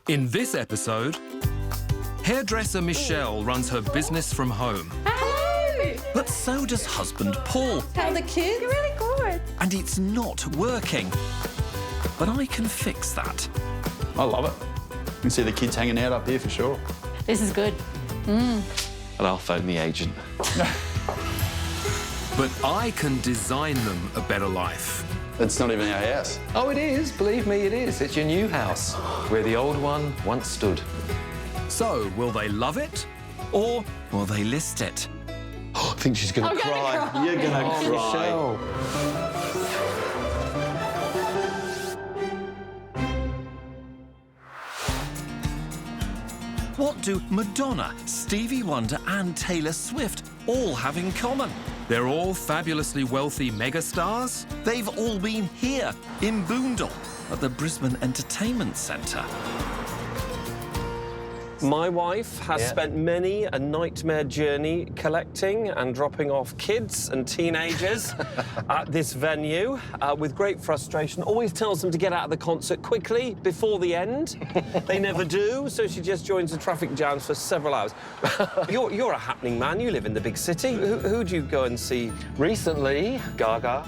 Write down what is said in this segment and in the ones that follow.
In this episode, hairdresser Michelle runs her business from home. Hello! But so does husband Paul. How are the kids? You're really good. And it's not working. But I can fix that. I love it. You can see the kids hanging out up here for sure. This is good. And I'll phone the agent. But I can design them a better life. It's not even our house. Oh, it is. Believe me, it is. It's your new house, where the old one once stood. So, will they love it? Or will they list it? I think she's going to cry. You're gonna cry. Michelle. What do Madonna, Stevie Wonder and Taylor Swift all have in common? They're all fabulously wealthy megastars? They've all been here, in Boondall, at the Brisbane Entertainment Centre. My wife has spent many a nightmare journey collecting and dropping off kids and teenagers at this venue with great frustration. Always tells them to get out of the concert quickly before the end. They never do, so she just joins the traffic jams for several hours. You're a happening man. You live in the big city. Who'd you go and see? Recently, Gaga.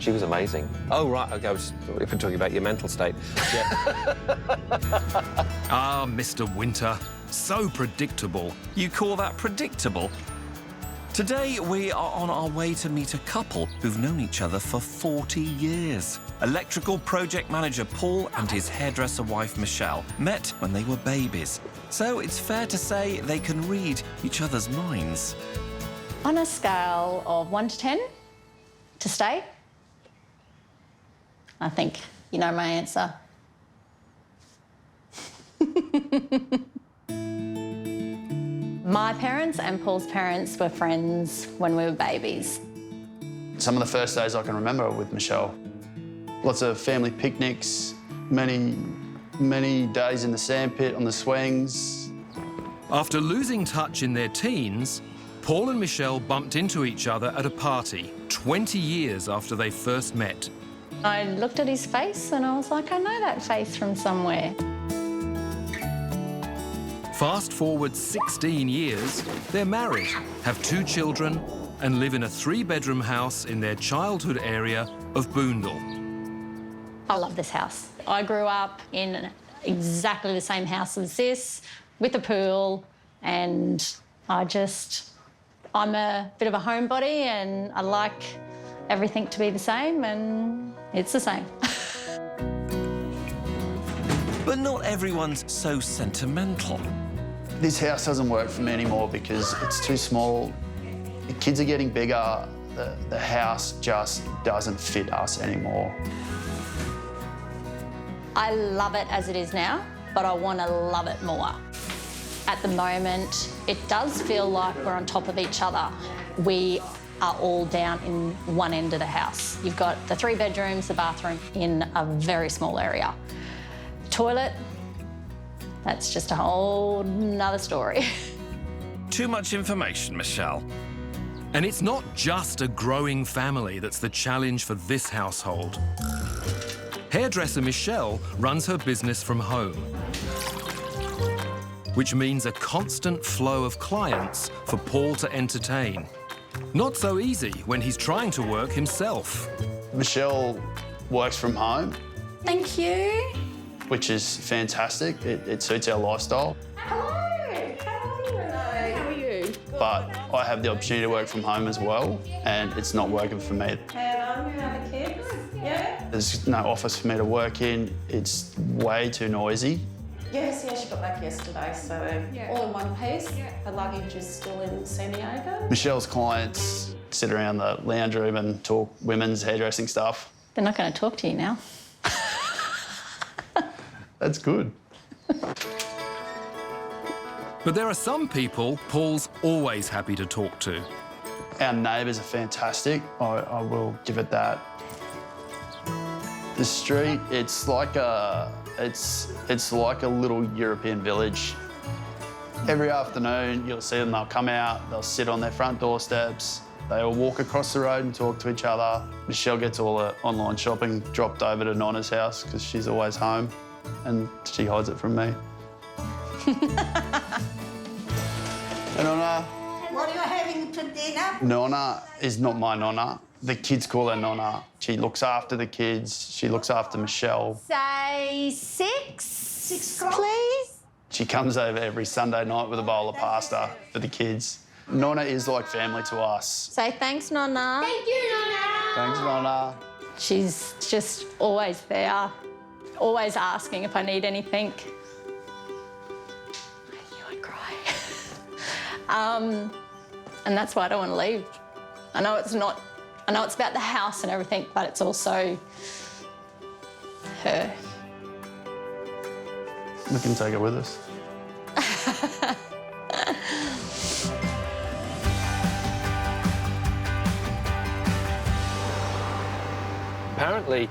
She was amazing. Oh, right. Okay, if we're talking about your mental state. Yeah. Ah, Mr. Winter. So predictable. You call that predictable? Today, we are on our way to meet a couple who've known each other for 40 years. Electrical project manager Paul and his hairdresser wife Michelle met when they were babies. So it's fair to say they can read each other's minds. On a scale of 1 to 10, to stay, I think you know my answer. My parents and Paul's parents were friends when we were babies. Some of the first days I can remember with Michelle. Lots of family picnics, many days in the sandpit on the swings. After losing touch in their teens, Paul and Michelle bumped into each other at a party 20 years after they first met. I looked at his face and I was like, I know that face from somewhere. Fast forward 16 years, they're married, have 2 children, and live in a 3-bedroom house in their childhood area of Boondall. I love this house. I grew up in exactly the same house as this, with a pool, and I'm a bit of a homebody and I like everything to be the same, and it's the same. But not everyone's so sentimental. This house doesn't work for me anymore because it's too small. The kids are getting bigger. The house just doesn't fit us anymore. I love it as it is now, but I want to love it more. At the moment, it does feel like we're on top of each other. We are all down in one end of the house. You've got the 3 bedrooms, the bathroom in a very small area. Toilet, that's just a whole nother story. Too much information, Michelle. And it's not just a growing family that's the challenge for this household. Hairdresser Michelle runs her business from home, which means a constant flow of clients for Paul to entertain. Not so easy when he's trying to work himself. Michelle works from home, Thank you. which is fantastic. It suits our lifestyle. Hello. How are you, Renee? How are you? But I have the opportunity to work from home as well, and it's not working for me. How are the kids? Yeah? There's no office for me to work in. It's way too noisy. Yes, she got back yesterday, so all in one piece. Her luggage is still in San Diego. Michelle's clients sit around the lounge room and talk women's hairdressing stuff. They're not going to talk to you now. That's good. But there are some people Paul's always happy to talk to. Our neighbours are fantastic. I will give it that. The street, it's like a little European village. Every afternoon, you'll see them, they'll come out, they'll sit on their front doorsteps, they'll walk across the road and talk to each other. Michelle gets all the online shopping dropped over to Nonna's house because she's always home. and she hides it from me. Nonna. What are you having for dinner? Nonna is not my Nonna. The kids call her Nonna. She looks after the kids. She looks after Michelle. Say 6 please. She comes over every Sunday night with a bowl of pasta for the kids. Nonna is like family to us. Say thanks, Nonna. Thank you, Nonna. Thanks, Nonna. She's just always there, always asking if I need anything. You won't cry. And that's why I don't want to leave. I know it's about the house and everything, but it's also her. We can take her with us. Apparently,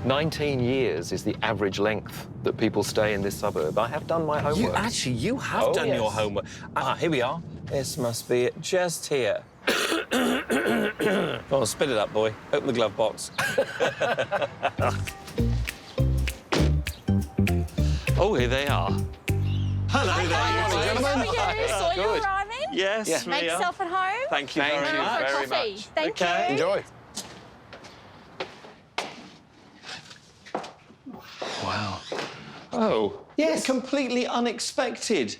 19 years is the average length that people stay in this suburb. I have done my homework. You have done your yes. homework. Ah, here we are. This must be it, just here. Oh, spit it up, boy. Open the glove box. Oh, here they are. Hello there, How are you? Saw you arriving? Yes, Yeah. Make Mia. yourself at home. Thank you Thank very you much. For a very coffee. much. Thank Okay. you. Enjoy. Wow. Oh, yes. Completely unexpected.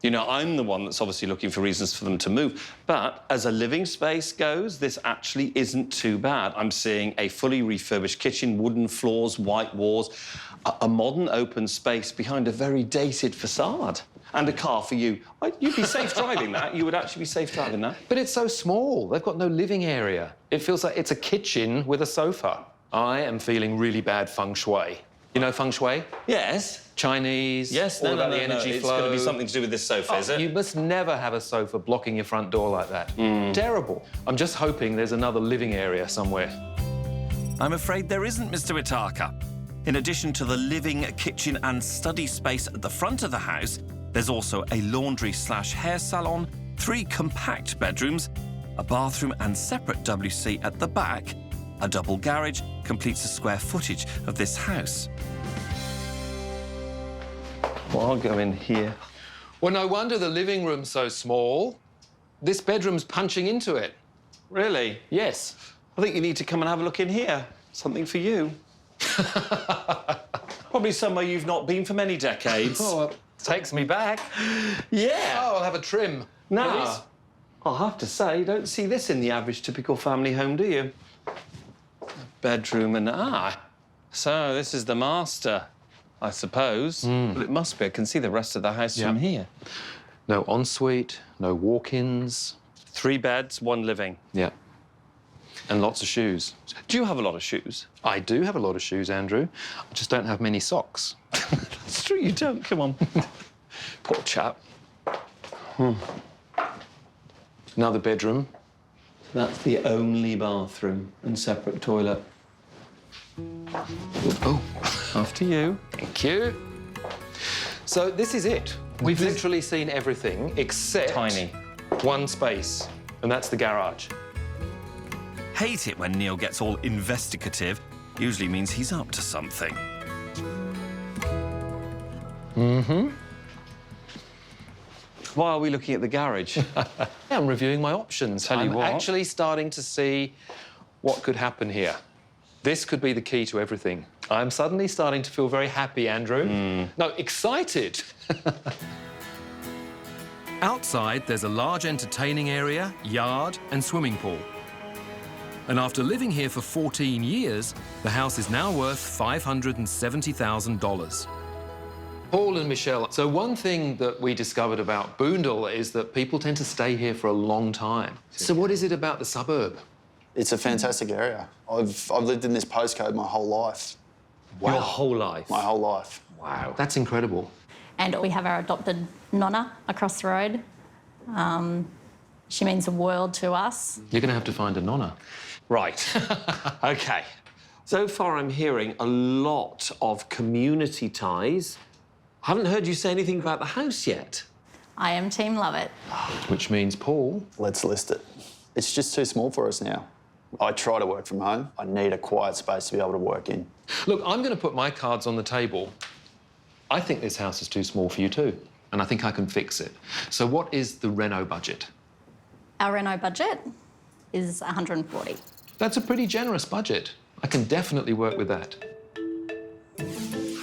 You know, I'm the one that's obviously looking for reasons for them to move. But as a living space goes, this actually isn't too bad. I'm seeing a fully refurbished kitchen, wooden floors, white walls, a modern open space behind a very dated facade. And a car for you. You'd be safe driving that. You would actually be safe driving that. But it's so small. They've got no living area. It feels like it's a kitchen with a sofa. I am feeling really bad feng shui. You know feng shui? Yes. Chinese. Yes, all no, about no, the energy It's flow. going to be something to do with this sofa, is it? You must never have a sofa blocking your front door like that. Terrible. I'm just hoping there's another living area somewhere. I'm afraid there isn't, Mr. Itaka. In addition to the living, kitchen and study space at the front of the house, there's also a laundry/hair salon, 3 compact bedrooms, a bathroom and separate WC at the back. A double garage completes the square footage of this house. Well, I'll go in here. Well, no wonder the living room's so small. This bedroom's punching into it. Really? Yes. I think you need to come and have a look in here. Something for you. Probably somewhere you've not been for many decades. Oh, it takes me back. Yeah. Oh, I'll have a trim. Now, please. I'll have to say, you don't see this in the average typical family home, do you? A bedroom and... So this is the master, I suppose. But it must be. I can see the rest of the house from here. No ensuite, no walk-ins. 3 beds, 1 living. Yeah. And lots of shoes. Do you have a lot of shoes? I do have a lot of shoes, Andrew. I just don't have many socks. That's true, you don't. Come on. Poor chap. Another bedroom. That's the only bathroom and separate toilet. Oh, After you. thank you. So this is it. We've literally seen everything except... Tiny. one space, and that's the garage. Hate it when Neale gets all investigative. Usually means he's up to something. Why are we looking at the garage? I'm reviewing my options. Tell you I'm what. actually starting to see what could happen here. This could be the key to everything. I'm suddenly starting to feel very happy, Andrew. No, excited. Outside, there's a large entertaining area, yard and swimming pool. And after living here for 14 years, the house is now worth $570,000. Paul and Michelle, so one thing that we discovered about Boondall is that people tend to stay here for a long time. So what is it about the suburb? It's a fantastic area. I've lived in this postcode my whole life. Your whole life. My whole life. Wow. That's incredible. And we have our adopted Nonna across the road. She means the world to us. You're going to have to find a nonna. Right. OK. So far, I'm hearing a lot of community ties. I haven't heard you say anything about the house yet. I am Team Love It. Which means, Paul... Let's list it. It's just too small for us now. I try to work from home. I need a quiet space to be able to work in. Look, I'm going to put my cards on the table. I think this house is too small for you too, and I think I can fix it. So what is the reno budget? Our reno budget is 140. That's a pretty generous budget. I can definitely work with that.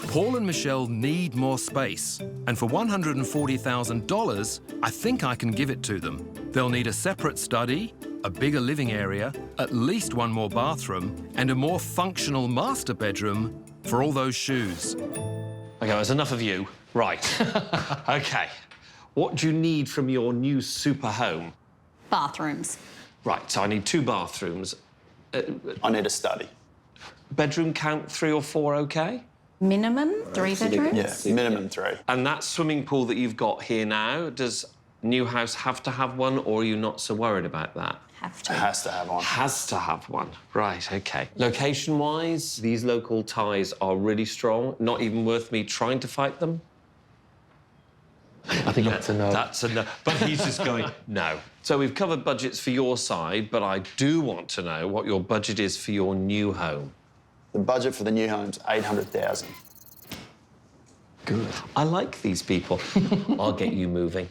Paul and Michelle need more space, and for $140,000, I think I can give it to them. They'll need a separate study, a bigger living area, at least one more bathroom, and a more functional master bedroom for all those shoes. OK, there's enough of you. Right. OK. What do you need from your new super home? Bathrooms. Right, so I need 2 bathrooms. I need a study. Bedroom count 3 or 4, OK? Minimum 3 bedrooms? Yeah, minimum 3. And that swimming pool that you've got here now, does new house have to have one, or are you not so worried about that? Have to. It has to have one. Has to have one. Right, OK. Location-wise, these local ties are really strong. Not even worth me trying to fight them? I think that's a no. That's a no. But he's just going, no. So we've covered budgets for your side, but I do want to know what your budget is for your new home. The budget for the new home's $800,000. Good. I like these people. I'll get you moving.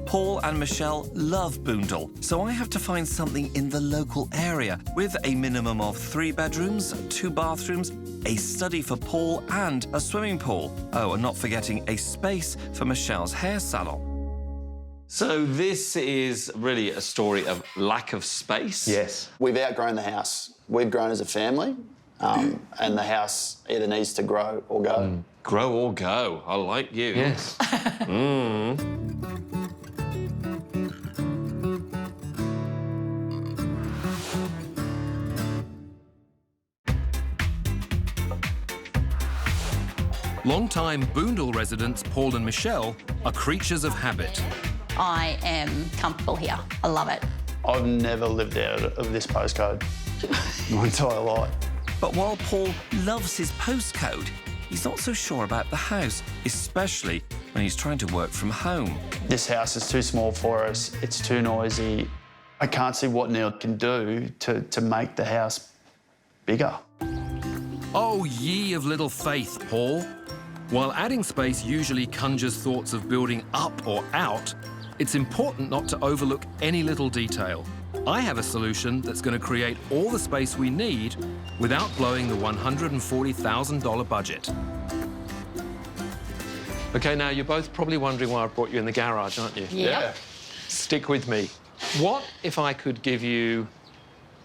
Paul and Michelle love Boondall, so I have to find something in the local area with a minimum of 3 bedrooms, 2 bathrooms, a study for Paul and a swimming pool. Oh, and not forgetting a space for Michelle's hair salon. So this is really a story of lack of space. Yes. We've outgrown the house. We've grown as a family, and the house either needs to grow or go. Grow or go. I like you. Yes. Long-time Boondall residents Paul and Michelle are creatures of habit. I am comfortable here. I love it. I've never lived out of this postcode my entire life. But while Paul loves his postcode, he's not so sure about the house, especially when he's trying to work from home. This house is too small for us. It's too noisy. I can't see what Neale can do to make the house bigger. Oh, ye of little faith, Paul. While adding space usually conjures thoughts of building up or out, it's important not to overlook any little detail. I have a solution that's going to create all the space we need without blowing the $140,000 budget. OK, now you're both probably wondering why I brought you in the garage, aren't you? Yep. Stick with me. What if I could give you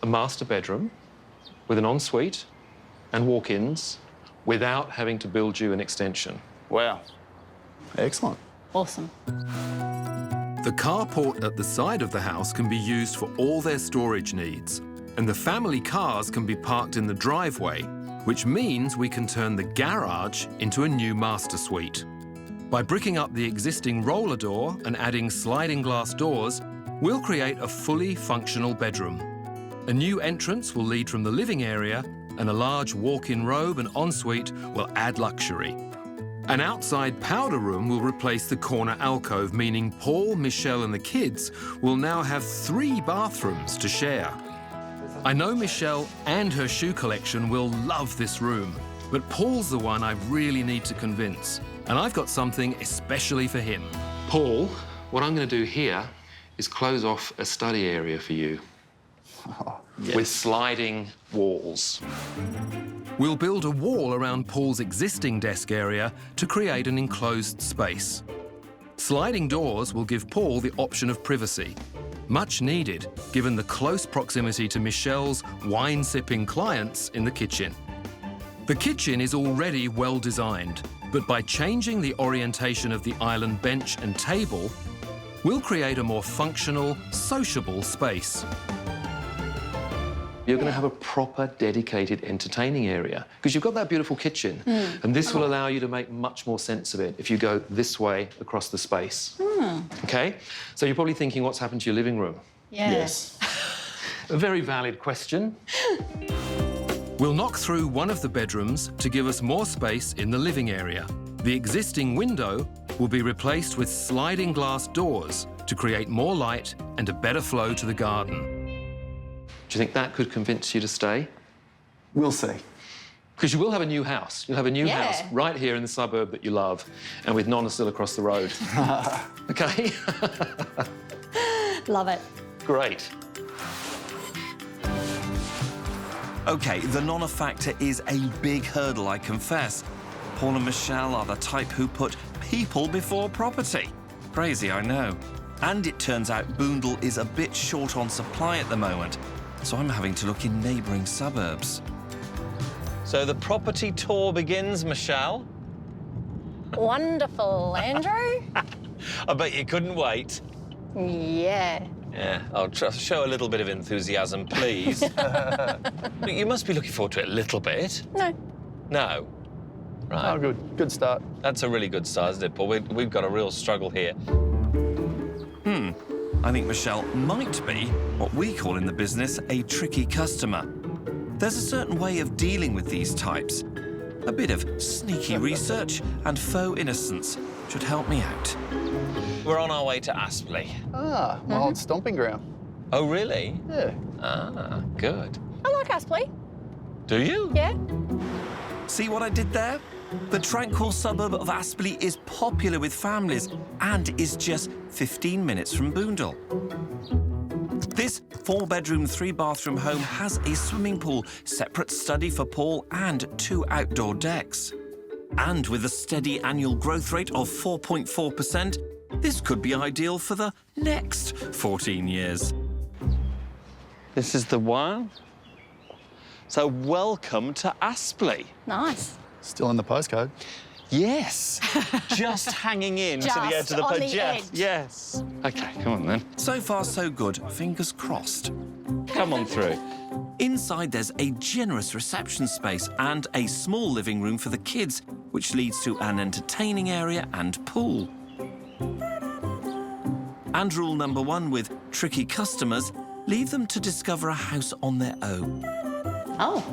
a master bedroom with an ensuite and walk-ins without having to build you an extension? Wow. Excellent. Awesome. The carport at the side of the house can be used for all their storage needs, and the family cars can be parked in the driveway, which means we can turn the garage into a new master suite. By bricking up the existing roller door and adding sliding glass doors, we'll create a fully functional bedroom. A new entrance will lead from the living area, and a large walk-in robe and ensuite will add luxury. An outside powder room will replace the corner alcove, meaning Paul, Michelle and the kids will now have 3 bathrooms to share. I know Michelle and her shoe collection will love this room, but Paul's the one I really need to convince, and I've got something especially for him. Paul, what I'm going to do here is close off a study area for you. With sliding walls. We'll build a wall around Paul's existing desk area to create an enclosed space. Sliding doors will give Paul the option of privacy, much needed given the close proximity to Michelle's wine-sipping clients in the kitchen. The kitchen is already well designed, but by changing the orientation of the island bench and table, we'll create a more functional, sociable space. You're going to have a proper, dedicated entertaining area because you've got that beautiful kitchen. And this will allow you to make much more sense of it if you go this way across the space. OK? So you're probably thinking, what's happened to your living room? Yeah. Yes. A very valid question. We'll knock through one of the bedrooms to give us more space in the living area. The existing window will be replaced with sliding glass doors to create more light and a better flow to the garden. Do you think that could convince you to stay? We'll see. Because you will have a new house. You'll have a new Yeah. house right here in the suburb that you love, and with Nonna still across the road. OK? Love it. Great. OK, the Nonna factor is a big hurdle, I confess. Paul and Michelle are the type who put people before property. Crazy, I know. And it turns out Boondall is a bit short on supply at the moment, so I'm having to look in neighbouring suburbs. So the property tour begins, Michelle. Wonderful, Andrew. I bet you couldn't wait. Yeah. Yeah, I'll show a little bit of enthusiasm, please. But you must be looking forward to it a little bit. No. No. Right. Oh, good. Good start. That's a really good start, isn't it, Paul? We've got a real struggle here. I think Michelle might be what we call in the business a tricky customer. There's a certain way of dealing with these types. A bit of sneaky research and faux innocence should help me out. We're on our way to Aspley. Ah, my old stomping ground. Oh, really? Yeah. Ah, good. I like Aspley. Do you? Yeah. See what I did there? The tranquil suburb of Aspley is popular with families and is just 15 minutes from Boondall. This 4-bedroom, 3-bathroom home has a swimming pool, separate study for Paul and 2 outdoor decks. And with a steady annual growth rate of 4.4%, this could be ideal for the next 14 years. This is the one. So welcome to Aspley. Nice. Still in the postcode. Yes. Just hanging in to the edge Just of the on the post. edge. Yes. OK, come on then. So far, so good. Fingers crossed. Come on through. Inside, there's a generous reception space and a small living room for the kids, which leads to an entertaining area and pool. And rule number 1 with tricky customers, leave them to discover a house on their own. Oh.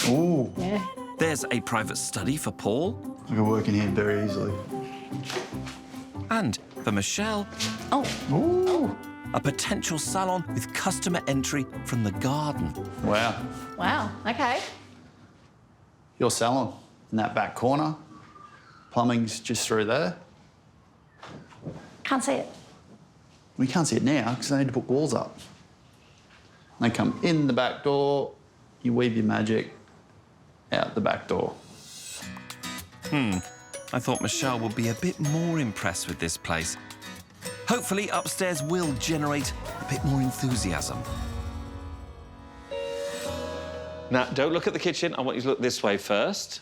Ooh. Yeah. There's a private study for Paul. I could work in here very easily. And for Michelle, Oh. Ooh. a potential salon with customer entry from the garden. Wow. Wow. Okay. Your salon in that back corner. Plumbing's just through there. Can't see it. We can't see it now because I need to put walls up. They come in the back door, you weave your magic out the back door. I thought Michelle would be a bit more impressed with this place. Hopefully, upstairs will generate a bit more enthusiasm. Now, don't look at the kitchen. I want you to look this way first.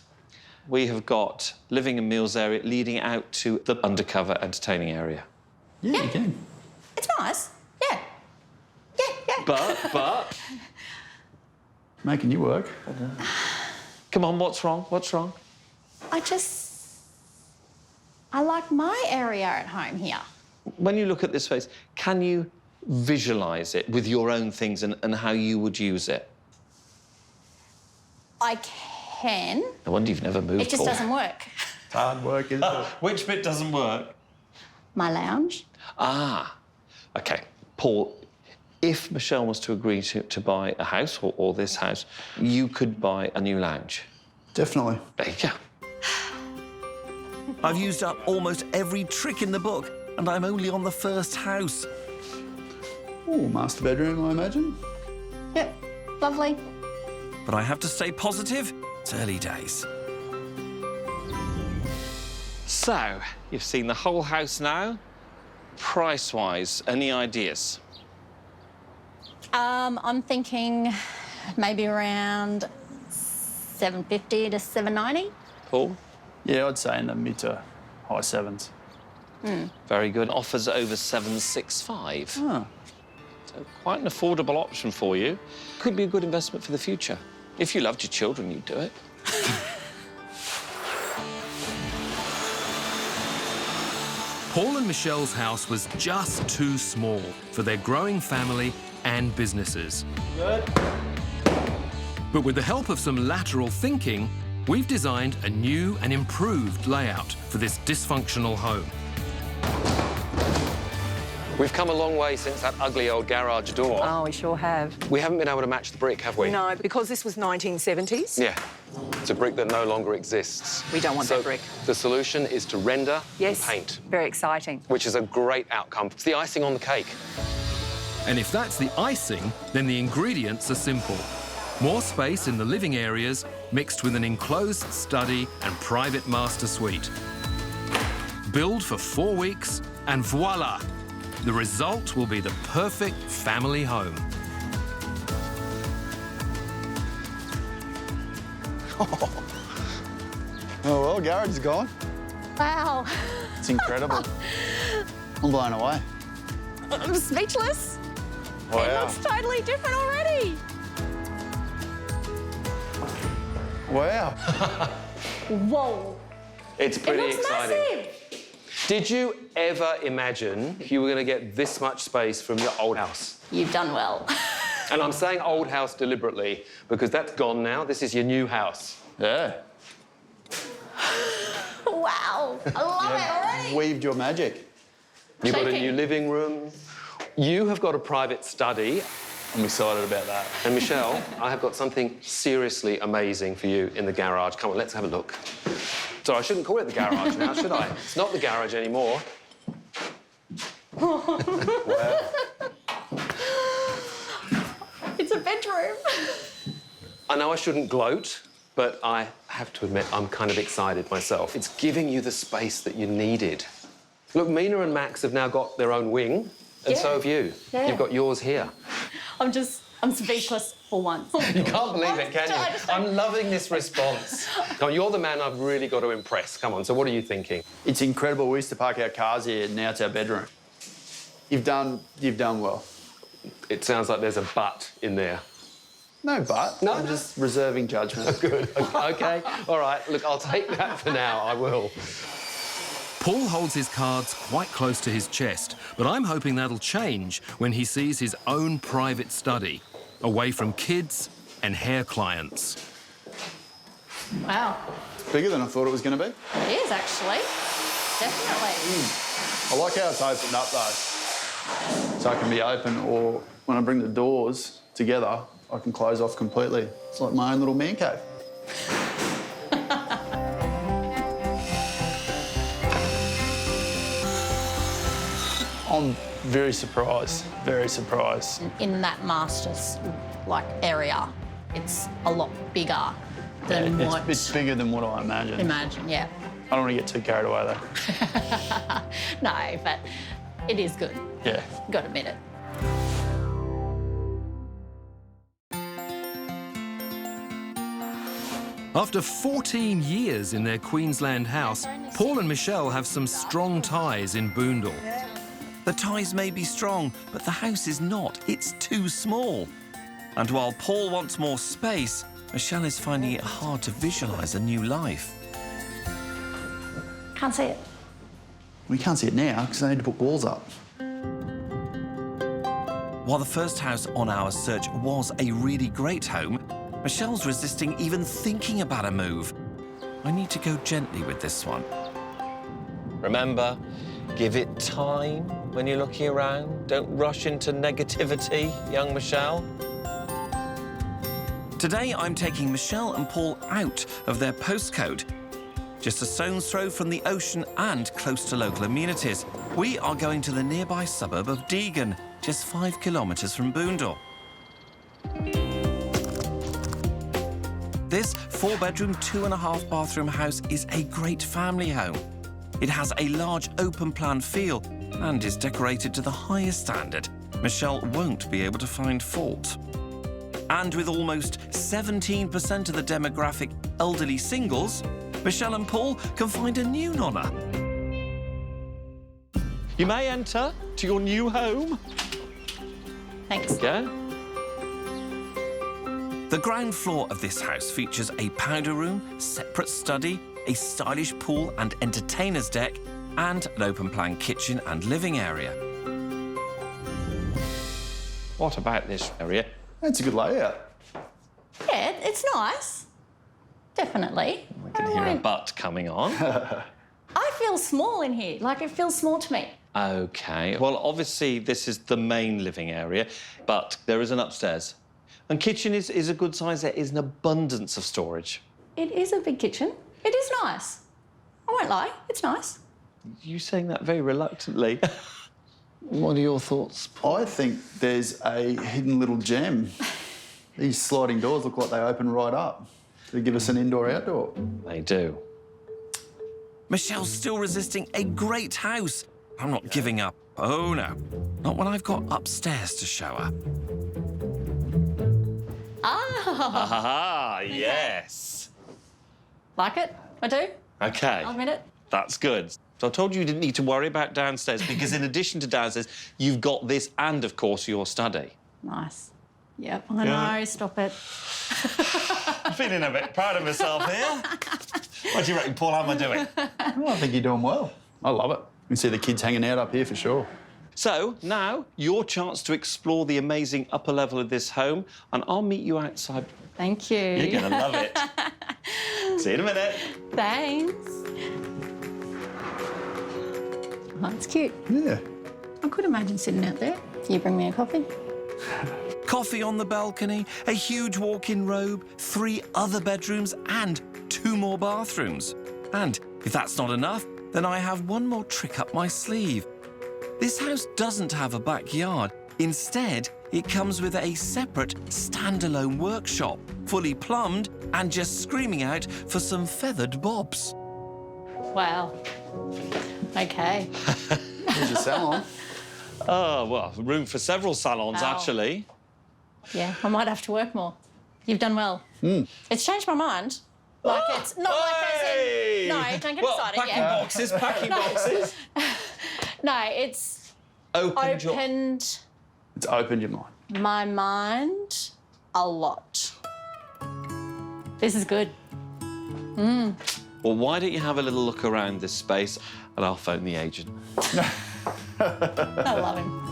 We have got living and meals area leading out to the undercover entertaining area. Yeah, you can. It's nice. Yeah. Yeah. But... Making you work. Come on, what's wrong? What's wrong? I like my area at home here. When you look at this space, can you visualise it with your own things and how you would use it? I can. No wonder you've never moved, It just Paul. doesn't work. It's hard work, isn't it? Which bit doesn't work? My lounge. Ah, OK. Paul, if Michelle was to agree to buy a house or this house, you could buy a new lounge. Definitely. There you go. I've used up almost every trick in the book, and I'm only on the first house. Ooh, master bedroom, I imagine. Yep. Lovely. But I have to stay positive. It's early days. So, you've seen the whole house now. Price-wise, any ideas? I'm thinking maybe around $750 to $790. Paul? Yeah, I'd say in the mid to high sevens. Very good. Offers over 765. Ah. So quite an affordable option for you. Could be a good investment for the future. If you loved your children, you'd do it. Paul and Michelle's house was just too small for their growing family and businesses. But with the help of some lateral thinking, we've designed a new and improved layout for this dysfunctional home. We've come a long way since that ugly old garage door. Oh, we sure have. We haven't been able to match the brick, have we? No, because this was 1970s. Yeah. It's a brick that no longer exists. We don't want that brick. The solution is to render Yes. and paint, Very exciting. which is a great outcome. It's the icing on the cake. And if that's the icing, then the ingredients are simple. More space in the living areas mixed with an enclosed study and private master suite. Build for 4 weeks and voila! The result will be the perfect family home. Oh, well, garage is gone. Wow. It's incredible. I'm blown away. I'm speechless. It Wow. looks totally different already. Wow. Whoa. It's pretty it looks exciting. massive. Did you ever imagine you were going to get this much space from your old house? You've done well. And I'm saying old house deliberately because that's gone now. This is your new house. Yeah. Wow. I love it already. Weaved your magic. You've got a Shaking. new living room. You have got a private study. I'm excited about that. And Michelle, I have got something seriously amazing for you in the garage. Come on, let's have a look. So I shouldn't call it the garage now, should I? It's not the garage anymore. Wow. It's a bedroom. I know I shouldn't gloat, but I have to admit I'm kind of excited myself. It's giving you the space that you needed. Look, Mina and Max have now got their own wing, and so have you. Yeah. You've got yours here. I'm speechless for once. You can't believe it, can I you? just don't- I'm loving this response. Come on, you're the man I've really got to impress. Come on, so what are you thinking? It's incredible. We used to park our cars here, now it's our bedroom. You've done well. It sounds like there's a but in there. No, but No, I'm no. just reserving judgment. Good. OK. All right. Look, I'll take that for now. I will. Paul holds his cards quite close to his chest, but I'm hoping that'll change when he sees his own private study, away from kids and hair clients. Wow. Bigger than I thought it was going to be. It is actually. Definitely. I like how it's opened up though. So I can be open, or when I bring the doors together, I can close off completely. It's like my own little man cave. I'm very surprised, very surprised. In that master's area, it's a lot bigger than what It's bigger than what I imagined. imagine. Yeah. I don't want to get too carried away though. No, but it is good. Yeah. Got to admit it. After 14 years in their Queensland house, Paul and Michelle have some strong ties in Boondall. The ties may be strong, but the house is not. It's too small. And while Paul wants more space, Michelle is finding it hard to visualise a new life. Can't see it. We can't see it now because I need to put walls up. While the first house on our search was a really great home, Michelle's resisting even thinking about a move. I need to go gently with this one. Remember, give it time when you're looking around. Don't rush into negativity, young Michelle. Today, I'm taking Michelle and Paul out of their postcode. Just a stone's throw from the ocean and close to local amenities. We are going to the nearby suburb of Deegan, just 5 kilometres from Boondall. This 4-bedroom, 2.5-bathroom house is a great family home. It has a large open-plan feel and is decorated to the highest standard. Michelle won't be able to find fault. And with almost 17% of the demographic elderly singles, Michelle and Paul can find a new nonna. You may enter to your new home. Thanks. Okay. The ground floor of this house features a powder room, separate study, a stylish pool and entertainer's deck, and an open-plan kitchen and living area. What about this area? That's a good layout. Yeah, it's nice. Definitely. I can hear a butt coming on. I feel small in here. Like, it feels small to me. OK. Well, obviously, this is the main living area, but there is an upstairs. And kitchen is a good size. There is an abundance of storage. It is a big kitchen. It is nice. I won't lie, it's nice. You saying that very reluctantly. What are your thoughts, Paul? I think there's a hidden little gem. These sliding doors look like they open right up. They give us an indoor-outdoor. They do. Michelle's still resisting a great house. I'm not giving up. Oh, no. Not when I've got upstairs to show her. Ah, yes. Like it? I do. OK. I'll admit it. That's good. So I told you you didn't need to worry about downstairs because in addition to downstairs, you've got this and, of course, your study. Nice. Yep, I know, stop it. I'm feeling a bit proud of myself here. What do you reckon, Paul? How am I doing? Well, I think you're doing well. I love it. You can see the kids hanging out up here for sure. So now, your chance to explore the amazing upper level of this home, and I'll meet you outside. Thank you. You're going to love it. See you in a minute. Thanks. Oh, it's cute. Yeah. I could imagine sitting out there. You bring me a coffee? Coffee on the balcony, a huge walk-in robe, 3 other bedrooms and 2 more bathrooms. And if that's not enough, then I have one more trick up my sleeve. This house doesn't have a backyard. Instead, it comes with a separate standalone workshop, fully plumbed and just screaming out for some feathered bobs. Wow. OK. Here's your salon. Oh, well, room for several salons, Wow. actually. Yeah, I might have to work more. You've done well. It's changed my mind. Like, it's not like as in... No, don't get excited packing yet. boxes, packing boxes. No, it's opened It's opened your mind. my mind a lot. This is good. Well, why don't you have a little look around this space and I'll phone the agent. I love him.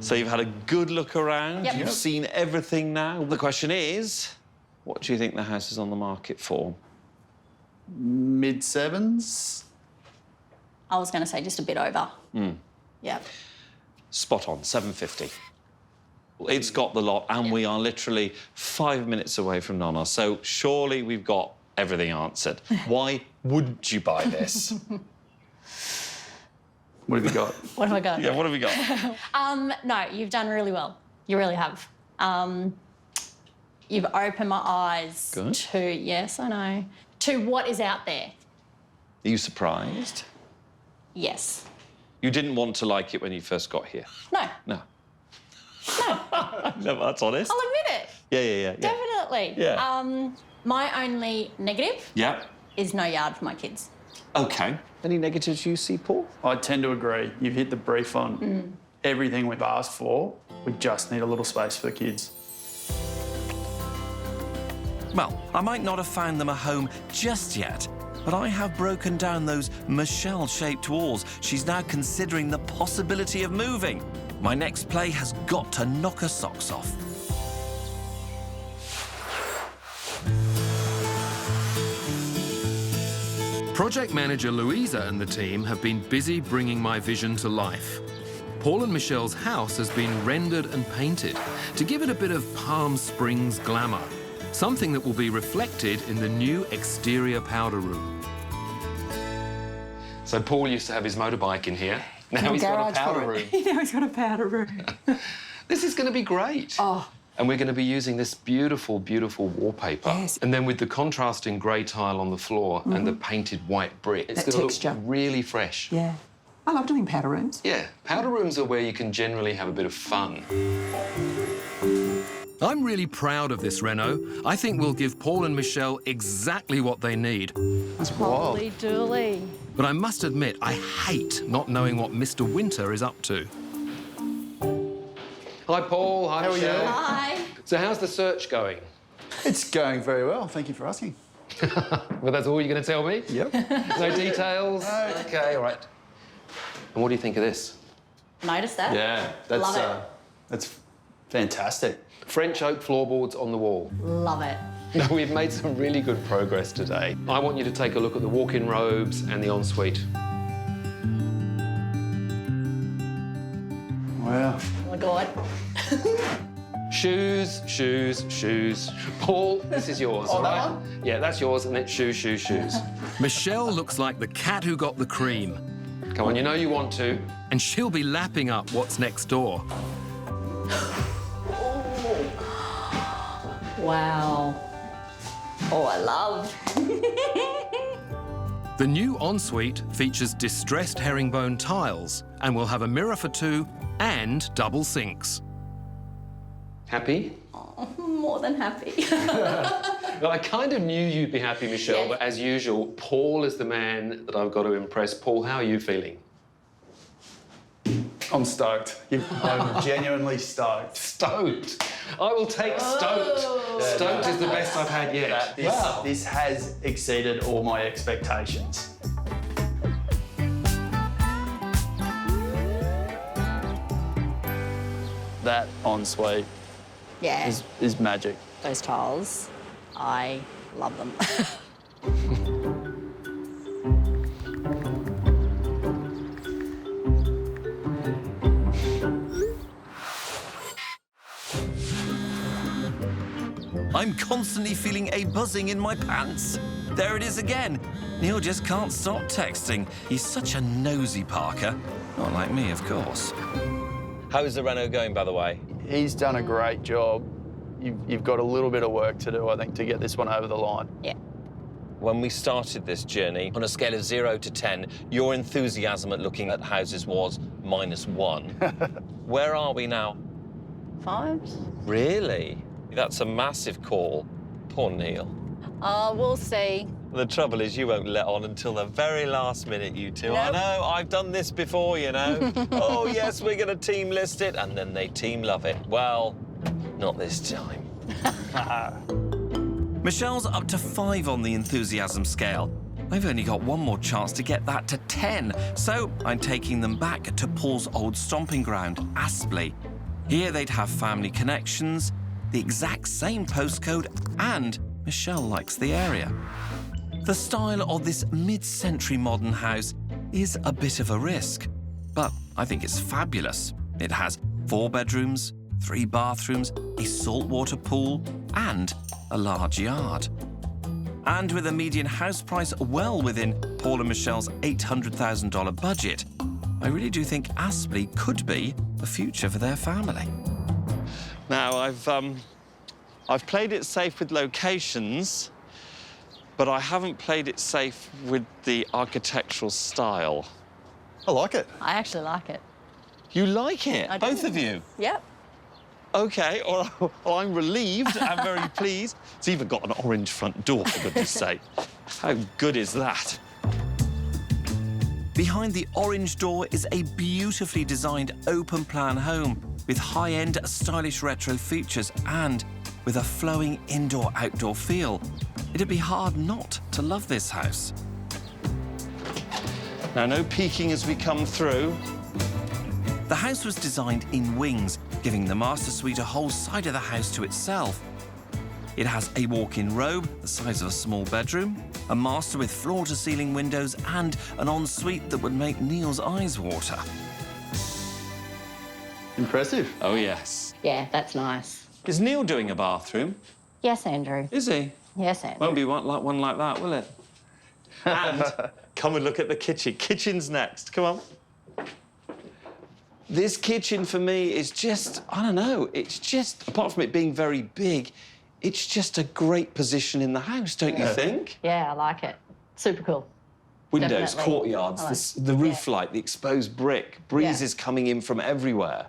So you've had a good look around. Yep. You've seen everything now. The question is, what do you think the house is on the market for? Mid-sevens? I was going to say just a bit over. Yeah. Spot on, 750. It's got the lot, and we are literally 5 minutes away from Nonna, so surely we've got everything answered. Why wouldn't you buy this? What have you got? What have I got? Yeah, what have we got? No, you've done really well. You really have. You've opened my eyes Good. to, yes, I know, to what is out there. Are you surprised? Yes. You didn't want to like it when you first got here? No. No. No, that's honest. I'll admit it. Yeah. Definitely. Yeah. My only negative Yeah. is no yard for my kids. OK. Any negatives you see, Paul? I tend to agree. You've hit the brief on everything we've asked for. We just need a little space for the kids. Well, I might not have found them a home just yet, but I have broken down those Michelle-shaped walls. She's now considering the possibility of moving. My next play has got to knock her socks off. Project manager Louisa and the team have been busy bringing my vision to life. Paul and Michelle's house has been rendered and painted to give it a bit of Palm Springs glamour, something that will be reflected in the new exterior powder room. So Paul used to have his motorbike in here. Now he's got a powder room. Now he's got a powder room. This is going to be great. Oh. And we're going to be using this beautiful, beautiful wallpaper. Yes. And then with the contrasting grey tile on the floor and the painted white brick, it's That going to texture. look really fresh. Yeah. I love doing powder rooms. Yeah, powder rooms are where you can generally have a bit of fun. I'm really proud of this reno. I think we'll give Paul and Michelle exactly what they need. That's wild. Holy dooly. But I must admit, I hate not knowing what Mr. Winter is up to. Hi, Paul. Hi, Michelle. Hi. So how's the search going? It's going very well. Thank you for asking. Well, that's all you're going to tell me? Yep. No details? No. OK, all right. And what do you think of this? Notice that? Yeah, Love it. that's fantastic. French oak floorboards on the wall. Love it. No, we've made some really good progress today. I want you to take a look at the walk-in robes and the ensuite. Wow. Oh my God. Shoes, shoes, shoes. Paul, this is yours, all right? that one? Yeah, that's yours, and then shoes, shoes, shoes. Michelle looks like the cat who got the cream, Come on, you know you want to. and she'll be lapping up what's next door. Wow. Oh, I love. The new ensuite features distressed herringbone tiles and will have a mirror for two and double sinks. Happy? More than happy. Well, I kind of knew you'd be happy, Michelle, Yes. but as usual, Paul is the man that I've got to impress. Paul, how are you feeling? I'm stoked. I'm genuinely stoked. Stoked. I will take stoked. Stoked is the best I've had yet. This has exceeded all my expectations. That ensuite Yeah. is magic. Those tiles, I love them. I'm constantly feeling a buzzing in my pants. There it is again. Neale just can't stop texting. He's such a nosy Parker. Not like me, of course. How is the reno going, by the way? He's done a great job. You've got a little bit of work to do, I think, to get this one over the line. Yeah. When we started this journey, on a scale of 0 to 10, your enthusiasm at looking at houses was -1. Where are we now? 5? Really? That's a massive call. Poor Neale. We'll see. The trouble is you won't let on until the very last minute, you two. I Nope. know, I've done this before, you know. Oh, yes, we're going to team list it, and then they team love it. Well, not this time. Michelle's up to 5 on the enthusiasm scale. I've only got one more chance to get that to 10, so I'm taking them back to Paul's old stomping ground, Aspley. Here they'd have family connections, the exact same postcode, and Michelle likes the area. The style of this mid-century modern house is a bit of a risk, but I think it's fabulous. It has 4 bedrooms, 3 bathrooms, a saltwater pool, and a large yard. And with a median house price well within Paul and Michelle's $800,000 budget, I really do think Aspley could be the future for their family. Now, I've played it safe with locations, but I haven't played it safe with the architectural style. I like it. I actually like it. You like it? I do. Both of you? Yep. OK, well, I'm relieved and very pleased. It's even got an orange front door, for goodness sake. How good is that? Behind the orange door is a beautifully designed open-plan home with high-end, stylish retro features and with a flowing indoor-outdoor feel. It'd be hard not to love this house. Now, no peeking as we come through. The house was designed in wings, giving the master suite a whole side of the house to itself. It has a walk-in robe the size of a small bedroom, a master with floor-to-ceiling windows, and an ensuite that would make Neale's eyes water. Impressive. Oh, yes. Yeah, that's nice. Is Neale doing a bathroom? Yes, Andrew. Is he? Yes, Andrew. Won't be one like that, will it? And come and look at the kitchen. Kitchen's next. Come on. This kitchen for me is just, I don't know, it's just, apart from it being very big, it's just a great position in the house, don't you think? Yeah, I like it. Super cool. Windows, Definitely. courtyards, I like the roof light, the exposed brick, breezes coming in from everywhere.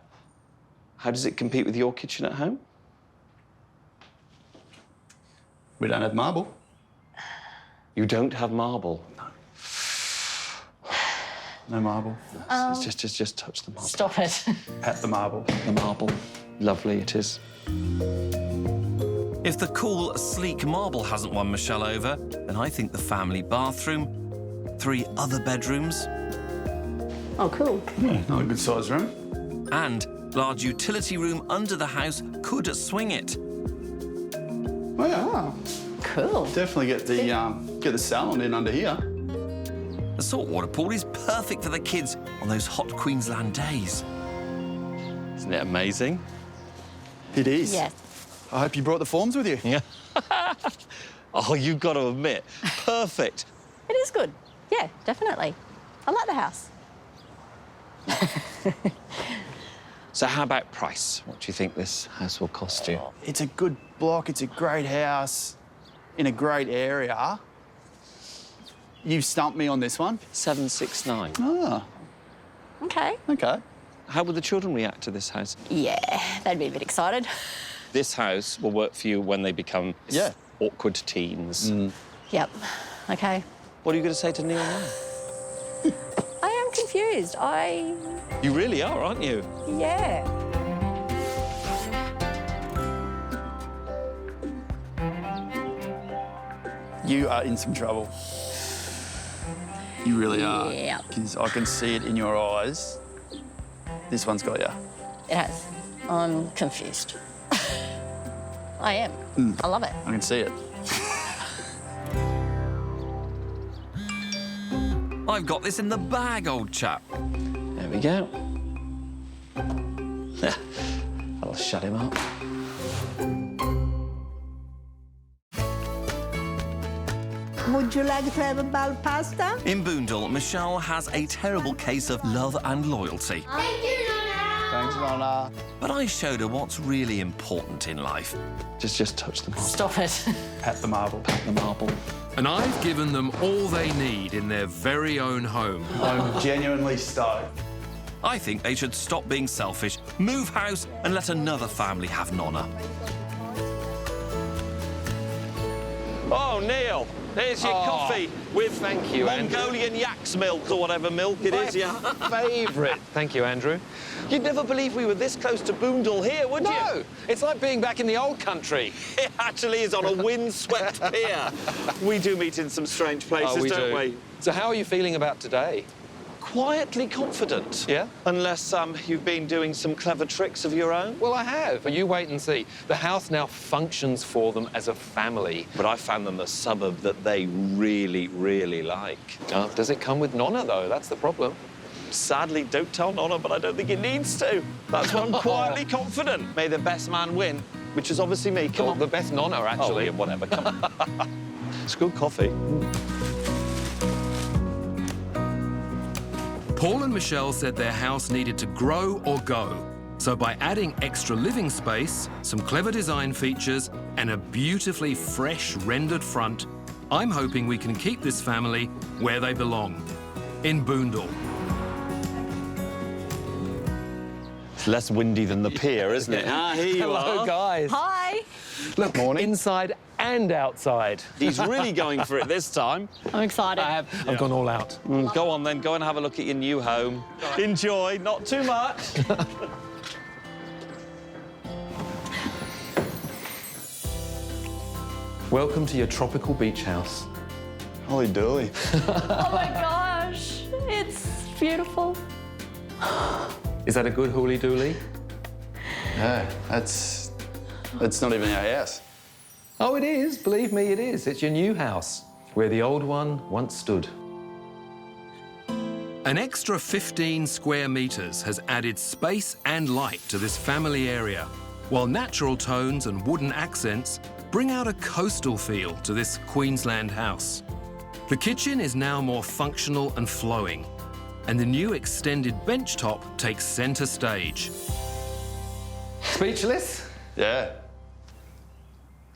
How does it compete with your kitchen at home? We don't have marble. You don't have marble. No marble. Just touch the marble. Stop it. Pat the marble. The marble. Lovely it is. If the cool, sleek marble hasn't won Michelle over, then I think the family bathroom, 3 other bedrooms, Oh, cool. Not a good size room. and large utility room under the house could swing it. Oh, yeah. Oh, cool. Definitely get the salon in under here. The saltwater pool is perfect for the kids on those hot Queensland days. Isn't it amazing? It is. Yes. I hope you brought the forms with you. Yeah. Oh, you've got to admit, perfect. It is good. Yeah, definitely. I like the house. So how about price? What do you think this house will cost you? It's a good block. It's a great house in a great area. You've stumped me on this one. 769. Ah, Okay. okay. How would the children react to this house? Yeah, they'd be a bit excited. This house will work for you when they become awkward teens. Yep. Okay. What are you going to say to Neale now? I am confused. You really are, aren't you? Yeah. You are in some trouble. You really are. Yeah. I can see it in your eyes. This one's got you. It has. I'm confused. I am. I love it. I can see it. I've got this in the bag, old chap. There we go. That'll shut him up. Would you like to have a bal pasta? In Boondall, Michelle has a terrible case of love and loyalty. Thank you, Nonna. Thanks, Nonna. But I showed her what's really important in life. Just touch the marble. Stop it. Pat the marble. Pat the marble. And I've given them all they need in their very own home. I'm genuinely stoked. I think they should stop being selfish, move house, and let another family have Nonna. Oh, Neale, there's your coffee with Thank you, Andrew. Mongolian yak's milk or whatever milk it is, yeah. Favourite. Thank you, Andrew. You'd never believe we were this close to Boondall here, would you? No, it's like being back in the old country. It actually is on a windswept pier. We do meet in some strange places, we don't do. we? So how are you feeling about today? Quietly confident. Yeah? Unless you've been doing some clever tricks of your own. Well, I have, but you wait and see. The house now functions for them as a family. But I found them a suburb that they really, really like. Oh, does it come with Nonna, though? That's the problem. Sadly, don't tell Nonna, but I don't think it needs to. That's why I'm quietly confident. May the best man win, which is obviously me. Come on. The best Nonna, Oh, actually. yeah, whatever, come on. It's good coffee. Paul and Michelle said their house needed to grow or go. So by adding extra living space, some clever design features, and a beautifully fresh rendered front, I'm hoping we can keep this family where they belong, in Boondall. It's less windy than the pier, isn't it? Ah, here you Hello, are. guys. Hi. Look, inside and outside. He's really going for it this time. I'm excited. I've gone all out. Go on then, go and have a look at your new home. Enjoy, not too much. Welcome to your tropical beach house. Holy dooly. Oh my gosh, it's beautiful. Is that a good hooly dooly? Yeah, that's not even our house. Oh, it is. Believe me, it is. It's your new house, where the old one once stood. An extra 15 square metres has added space and light to this family area, while natural tones and wooden accents bring out a coastal feel to this Queensland house. The kitchen is now more functional and flowing, and the new extended bench top takes centre stage. Speechless? Yeah.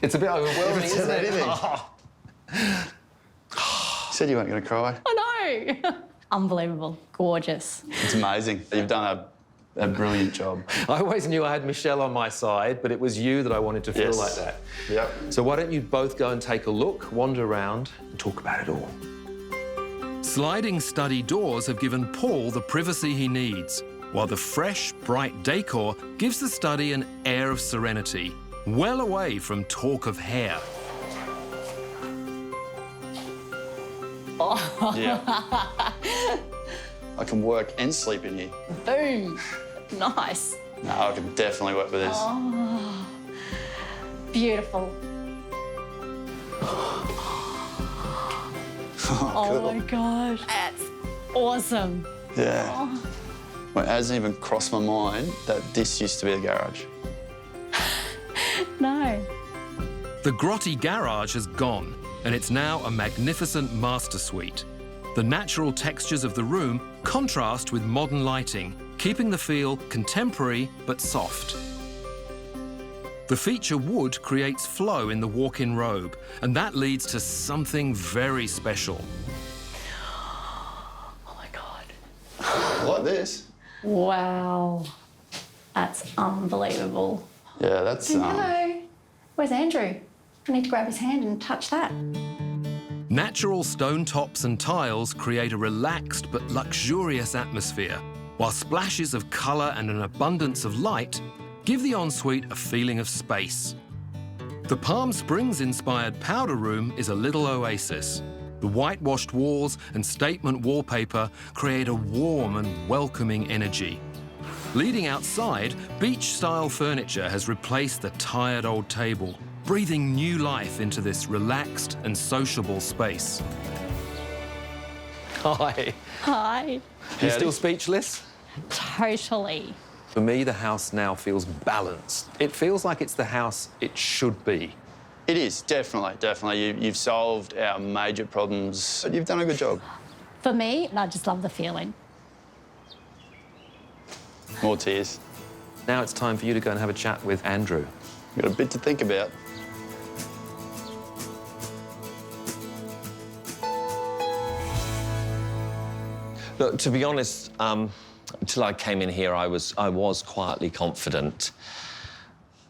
It's a bit overwhelming, Haven't said isn't it? anything. You said you weren't going to cry. I know. Unbelievable. Gorgeous. It's amazing. You've done a brilliant job. I always knew I had Michelle on my side, but it was you that I wanted to feel Yes. like that. Yep. So why don't you both go and take a look, wander around, and talk about it all. Sliding study doors have given Paul the privacy he needs, while the fresh, bright decor gives the study an air of serenity, well away from talk of hair. Yeah. I can work and sleep in here. Boom. Nice. No, I can definitely work with this. Beautiful. Oh my gosh, that's awesome. Yeah. Oh. Well, it hasn't even crossed my mind that this used to be a garage. No. The grotty garage has gone, and it's now a magnificent master suite. The natural textures of the room contrast with modern lighting, keeping the feel contemporary but soft. The feature wood creates flow in the walk-in robe, and that leads to something very special. Oh my God. Like this. Wow. That's unbelievable. Yeah, that's... Hello. Where's Andrew? I need to grab his hand and touch that. Natural stone tops and tiles create a relaxed but luxurious atmosphere, while splashes of colour and an abundance of light give the ensuite a feeling of space. The Palm Springs-inspired powder room is a little oasis. The whitewashed walls and statement wallpaper create a warm and welcoming energy. Leading outside, beach-style furniture has replaced the tired old table, breathing new life into this relaxed and sociable space. Hi. Hi. You still speechless? Totally. For me, the house now feels balanced. It feels like it's the house it should be. It is, definitely, definitely. You've solved our major problems. You've done a good job. For me, I just love the feeling. More tears. Now it's time for you to go and have a chat with Andrew. You've got a bit to think about. Look, to be honest, until I came in here, I was quietly confident.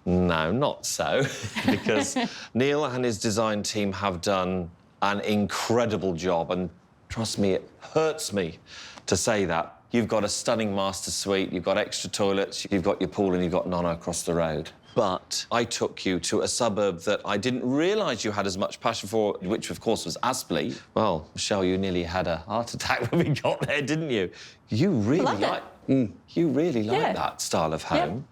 No, not so, because Neale and his design team have done an incredible job, and trust me, it hurts me to say that. You've got a stunning master suite, you've got extra toilets, you've got your pool, and you've got Nonna across the road. But I took you to a suburb that I didn't realise you had as much passion for, which, of course, was Aspley. Well, Michelle, you nearly had a heart attack when we got there, didn't you? You really you really like that style of home.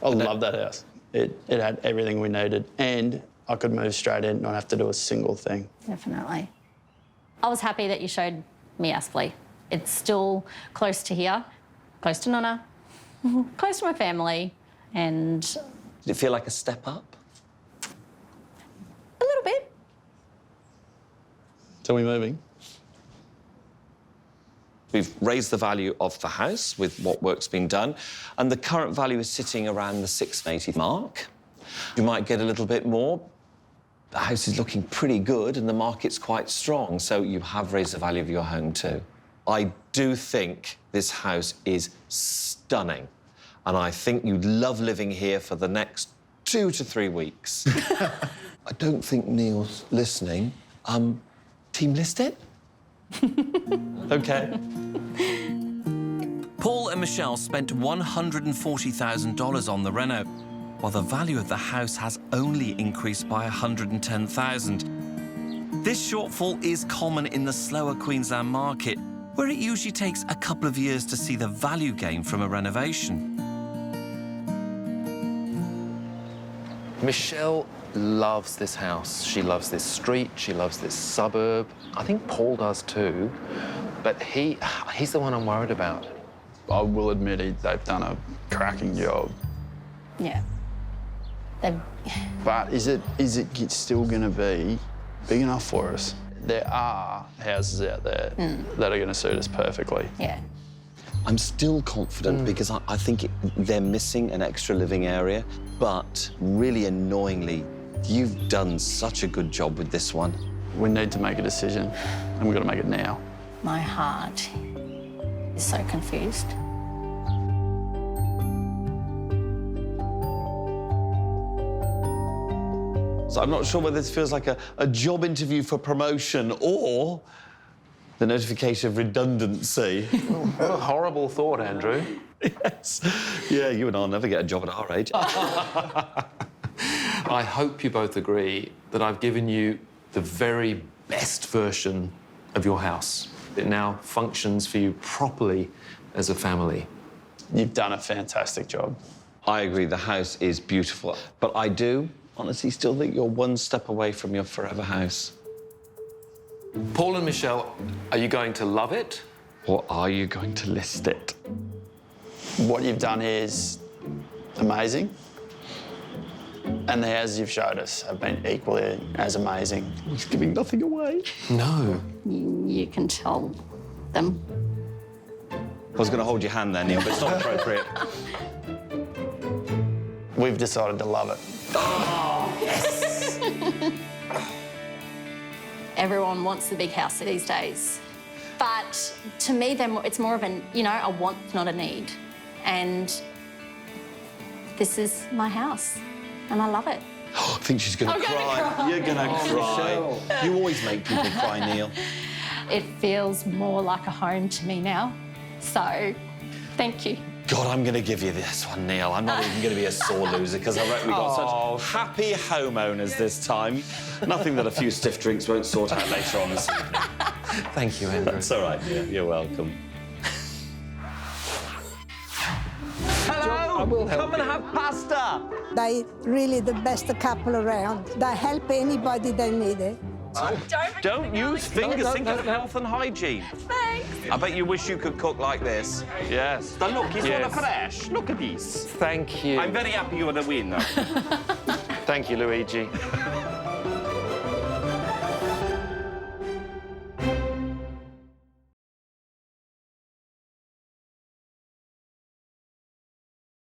I love that house. It had everything we needed, and I could move straight in, not have to do a single thing. Definitely. I was happy that you showed me Aspley. It's still close to here, close to Nonna, close to my family, and... Did it feel like a step up? A little bit. So we're moving? We've raised the value of the house with what work's been done, and the current value is sitting around the 680 mark. You might get a little bit more. The house is looking pretty good and the market's quite strong, so you have raised the value of your home too. I do think this house is stunning, and I think you'd love living here for the next 2 to 3 weeks. I don't think Neale's listening. Team list it? OK. Paul and Michelle spent $140,000 on the reno, while the value of the house has only increased by $110,000. This shortfall is common in the slower Queensland market, where it usually takes a couple of years to see the value gain from a renovation. Michelle loves this house. She loves this street. She loves this suburb. I think Paul does too, but he's the one I'm worried about. I will admit they've done a cracking job. Yeah. But is it still going to be big enough for us? There are houses out there that are going to suit us perfectly. Yeah. I'm still confident because I think they're missing an extra living area, but really annoyingly, you've done such a good job with this one. We need to make a decision, and we've got to make it now. My heart is so confused. So I'm not sure whether this feels like a job interview for promotion or the notification of redundancy. What a horrible thought, Andrew. Yes. Yeah, you and I'll never get a job at our age. I hope you both agree that I've given you the very best version of your house. It now functions for you properly as a family. You've done a fantastic job. I agree, the house is beautiful, but I do honestly still think you're one step away from your forever house. Paul and Michelle, are you going to love it? Or are you going to list it? What you've done here is amazing. And the houses you've showed us have been equally as amazing. He's giving nothing away. No. You can tell them. I was going to hold your hand there, Neale, but it's not appropriate. We've decided to love it. Everyone wants the big house these days. But to me, it's more of a want, not a need. And this is my house, and I love it. I think she's going to cry. You're going to cry. You always make people cry, Neale. It feels more like a home to me now. So, thank you. God, I'm going to give you this one, Neale. I'm not even going to be a sore loser because I reckon we got such happy homeowners this time. Nothing that a few stiff drinks won't sort out later on this evening. Thank you, Andrew. That's all right, dear. You're welcome. Hello! I will help Come and you. have pasta! They really the best couple around. They help anybody they need it. Don't use fingers. no, Think no, of no. health and hygiene. Thanks. I bet you wish you could cook like this. Yes. Now look, he's Yes. all fresh. Look at this. Thank you. I'm very happy you're the winner. Thank you, Luigi.